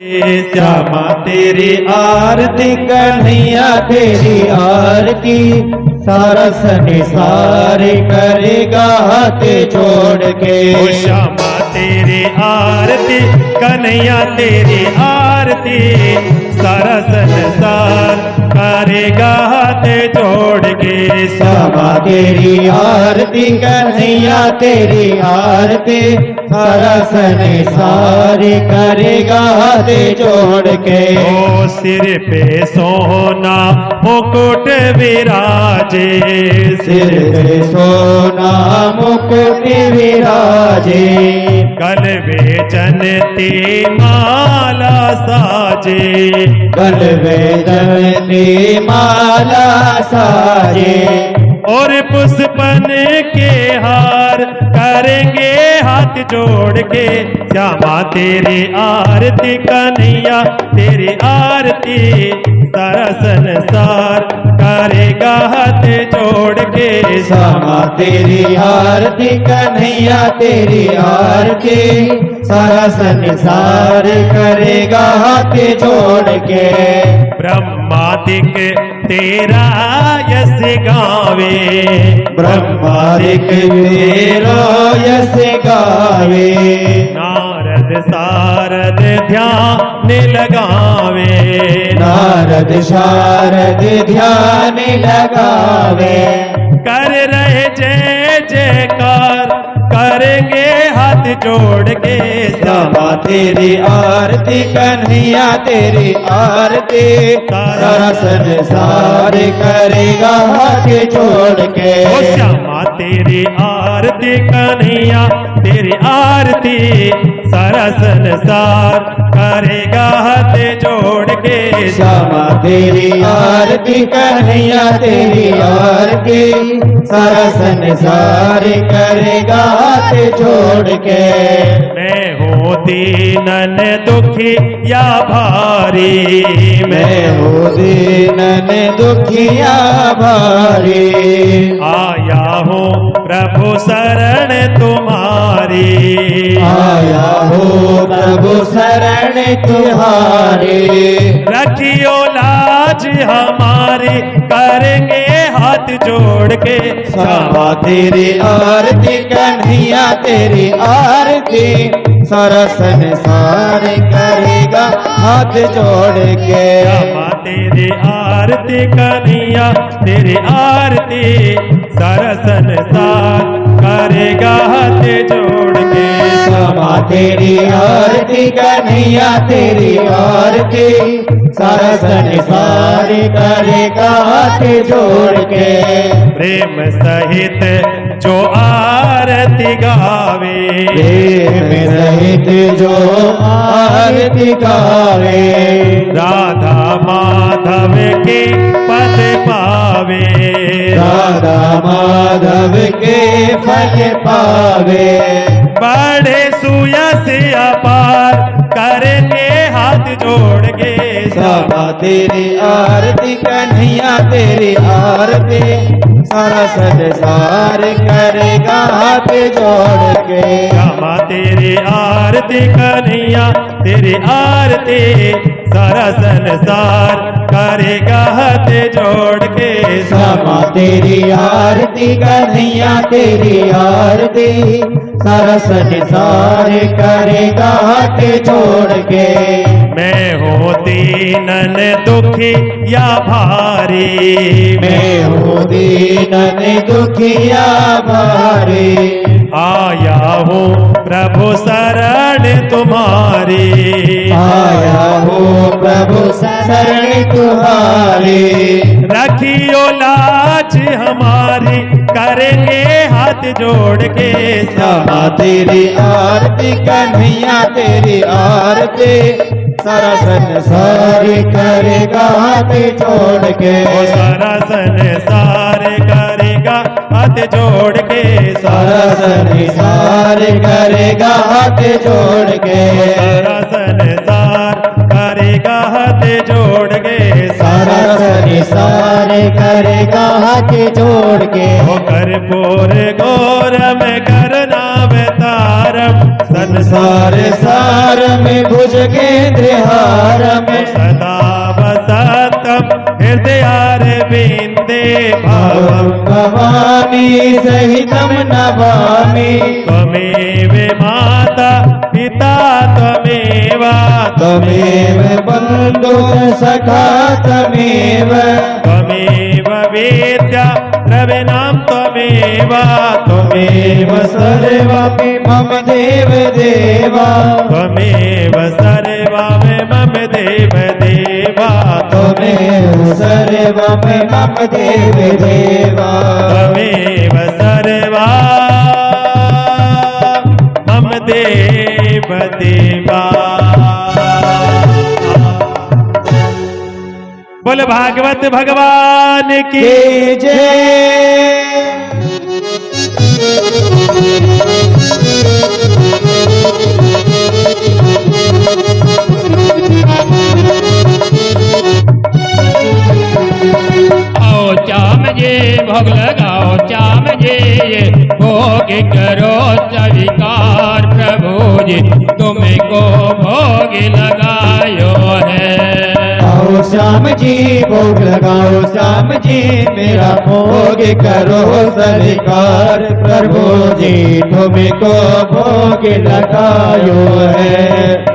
श्यामा तेरी आरती कन्हैया तेरी आरती सारा संसार करेगा हाथ जोड़ के। ओ श्यामा तेरी आरती कन्हैया तेरी आरती सारा संसार करेगा हाथ जोड़ के। श्यामा तेरी आरती कन्हैया तेरी आरती सारा संसार करेगा हाथ जोड़ के। ओ सिर पे सोना मुकुट विराजे, सिर पे सोना मुकुट विराजे, गल बेचनती माला साजे, गल वेदनती माला साजे, और पुष्पन के हार करेंगे हाथ जोड़ के। श्यामा तेरी आरती कन्हैया तेरी आरती सारा संसार करेगा हाथ जोड़ के। श्यामा तेरी आरती कन्हैया तेरी आरती सारा संसार करेगा हाथ जोड़ के। ब्रह्मादिक तेरा यश गावे, ब्रह्मादिक तेरा यश गावे, नारद सारद ध्यान लगावे, नारद शारद ध्यान लगावे, कर रहे जय जयकार करेंगे हाथ जोड़ के। श्यामा तेरी आरती कन्हैया तेरी आरती सारा संसार करेगा हाथ जोड़ के। ओ श्यामा तेरी आरती कन्हैया तेरी आरती सारा संसार करेगा हाथ जोड़ के। श्यामा तेरी आरती कन्हैया तेरी आरती सारा संसार करेगा हाथ जोड़ के। मैं हूँ दीनन दुखी या भारी, मैं हूँ दीनन दुखिया भारी, आया हूँ प्रभु शरण तुम्हारी, आया हो प्रभु शरण तुम्हारे। रखियो लाज हमारी करेंगे हाथ जोड़ के। श्यामा तेरी आरती कन्हैया तेरी आरती सारा संसार करेगा हाथ जोड़ के। श्यामा तेरी आरती कन्हैया तेरी आरती सारा संसार करेगा हाथ जोड़ के। श्यामा तेरी आरती कन्हैया तेरी आरती सारा संसार करेगा हाथ जोड़ के। प्रेम सहित जो आरती गावे, प्रेम सहित जो आरती गावे, राधा माधव के पद पावे, राधा माधव के फल पावे, बड़े सुयस अपार करेंगे हाथ जोड़ के। श्यामा तेरी आरती कन्हैया तेरी आरती सारा संसार करेगा हाथ जोड़ के। श्यामा तेरी आरती कन्हैया तेरी आरती सारा संसार करेगा हाथ जोड़ के। श्यामा तेरी आरती कन्हैया तेरी आरती सारा संसार करेगा हाथ जोड़ के। मैं हूँ दीनन दुखी या भारी, मैं हूँ दीनन दुखिया भारी, आया हूँ प्रभु शरण तुम्हारी, आया हो प्रभु शरण तुम्हारी। रखियो लाज हमारी करेंगे हाथ जोड़ के। श्यामा तेरी आरती कन्हैया तेरी आरती सारा संसार करेगा हाथ जोड़ के। ओ सारा संसार करेगा हाथ जोड़ के। सारा संसार करेगा हाथ जोड़ के। सारा संसार करेगा हाथ जोड़ के। सारा संसार करेगा हाथ जोड़ के। ओ कर्पूर गौरम करना तारम सारे सार में भुज केंद्र हार में सदा वसतम हृदयारविंदे भावं भवानी सहितं नमामि त्वमेव माता पिता त्वमेव त्वमेव बन्धुः सखा त्वमेव त्वमेव वेद्या द्रविणां त्वमेव त्वमेव सर्वमि मम देव देवा त्वमेव सर्वं मम देव देवा त्वमेव सर्वमि मम देव देवा त्वमेव सर्वा मम देव देवा। बोल भागवत भगवान की जय। आओ चाम जे भोग लगाओ चाम जे भोग करो स्वीकार प्रभु जी तुमको भोग लगायो है। आओ श्याम जी भोग लगाओ श्याम जी मेरा भोग करो स्वीकार प्रभु जी तुमको भोग लगायो है।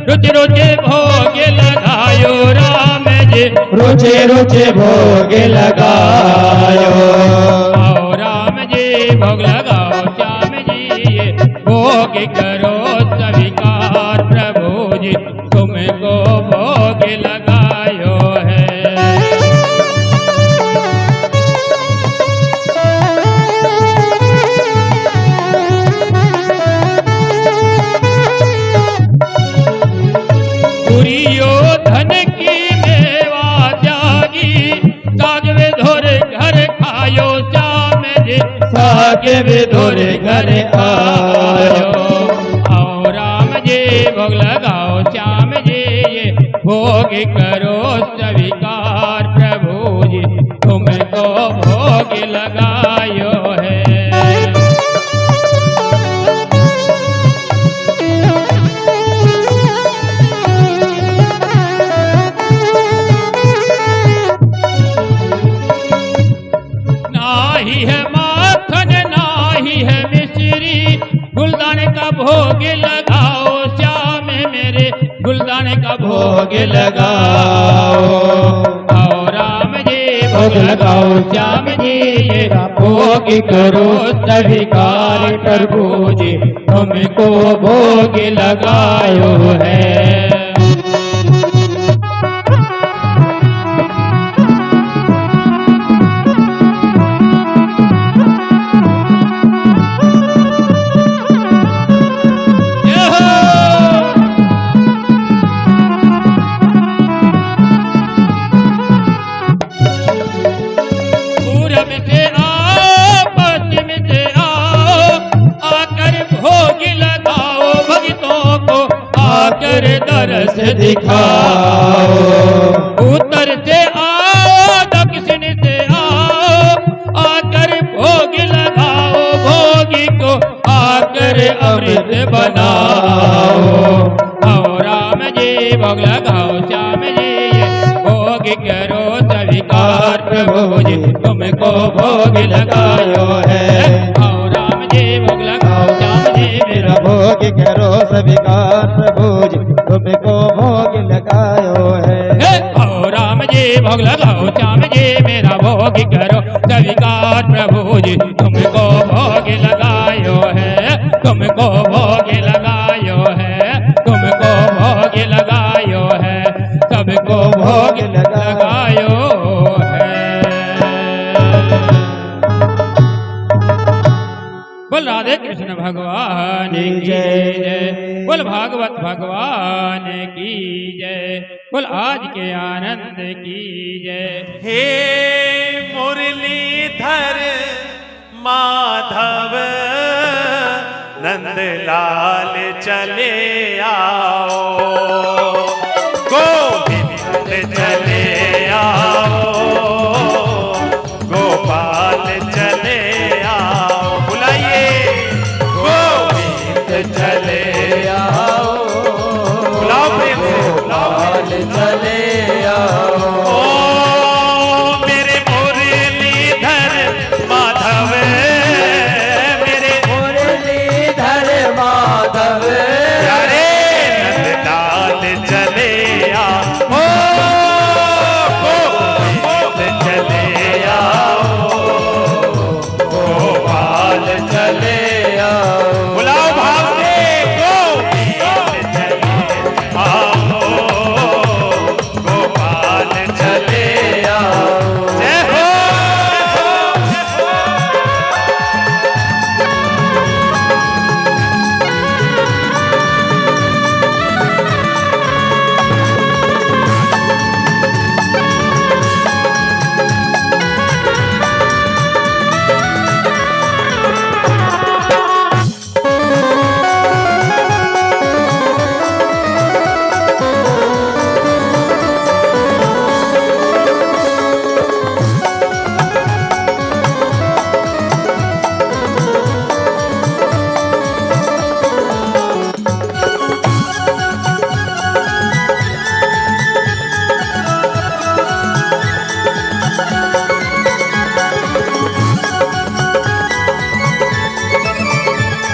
रुचि रुचि भोग लगायो राम जी रुचि रुचि भोग लगायो। आओ राम जी भोग लगाओ श्याम जी भोग करो स्वीकार प्रभु जी तुमको भोग लगायो है। धन की मेवा त्यागी सागवे धोर घर खायो श्याम जी सागवे धोर घर आयो। आओ राम जी भोग लगाओ श्याम जी भोग करो स्वीकार प्रभु जी तुमको भोग लगायो है। नाही है माखन नाही है मिश्री गुलदाने का भोग लगाओ श्याम मेरे गुलदाने का भोग लगाओ। आओ राम जी भोग लगाओ श्याम जी ये भोग करो स्वीकार प्रभु जी तुमको भोग लगायो है। दरस दिखाओ उत्तर से आओ दक्षिण से आओ आकर भोग लगाओ भोगी को आकर अमृत बनाओ। आओ राम जी भोग लगाओ श्याम जी भोग करो स्वीकार प्रभु जी तुमको भोग लगायो है। आओ राम जी भोग लगाओ श्याम जी मेरा भोग करो स्वीकार प्रभु जी तुमको भोग लगायो है। आओ राम जी भोग लगाओ श्याम जी मेरा भोग करो स्वीकार प्रभु जी तुमको भोग लगायो है। तुमको भोग लगायो है तुमको भोग लगायो है सबको भोग लगायो है। बोल राधे कृष्ण भगवान की जय। बोल भागवत भगवान की जय। बोल आज के आनंद की जय। हे मुरलीधर माधव नंदलाल चले आओ, गोविंद चले